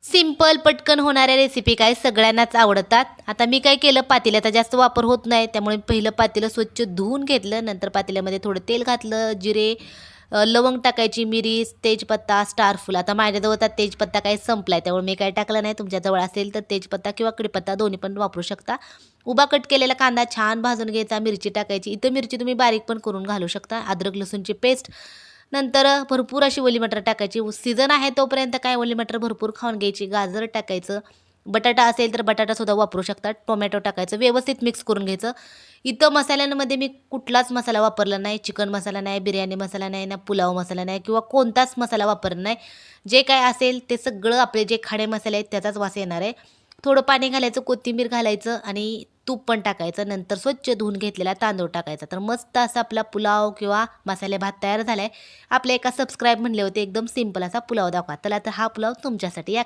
Simple पटकन होणाऱ्या recipe काय सगळ्यांनाच आवडतात. आता मी काय केलं, पातेल्याचा जास्त वापर होत नाही त्यामुळे पहिलं पातेलं स्वच्छ धुवून घेतलं. नंतर पातेल्यामध्ये थोडं तेल घातलं, जिरे, लवंग टाकायची, मिरी, तेजपत्ता, स्टारफूल. आता माझ्याजवळ तर तेजपत्ता काही संपलाय त्यामुळे मी काही टाकलं नाही. तुमच्याजवळ असेल तर तेजपत्ता किंवा कडीपत्ता दोन्ही पण वापरू शकता. उभा कट केलेला कांदा छान भाजून घ्यायचा, मिरची टाकायची. इथं मिरची तुम्ही बारीक पण करून घालू शकता. अद्रक लसूणची पेस्ट. नंतर भरपूर अशी ओली मटर टाकायची. सीझन आहे तोपर्यंत काय ओली मटर भरपूर खाऊन घ्यायची. गाजर टाकायचं. बटाटा असेल तर बटाटासुद्धा वापरू शकता. टोमॅटो टाकायचं. व्यवस्थित मिक्स करून घ्यायचं. इथं मसाल्यांमध्ये मी कुठलाच मसाला वापरला नाही. चिकन मसाला नाही, बिर्याणी मसाला नाही, ना पुलाव मसाला नाही किंवा कोणताच मसाला वापरला नाही. जे काय असेल ते सगळं आपले जे खडे मसाले आहेत त्याचाच वास येणार आहे. थोडं पाणी घालायचं, कोथिंबीर घालायचं आणि तूप पण टाकायचं. नंतर स्वच्छ धुवून घेतलेला तांदूळ टाकायचा. तर मस्त असा आपला पुलाव किंवा मसाले भात तयार झाला आहे. आपले एका सबस्क्राईब म्हणले होते एकदम सिंपल असा पुलाव दाखवा. तर आता हा पुलाव तुमच्यासाठी या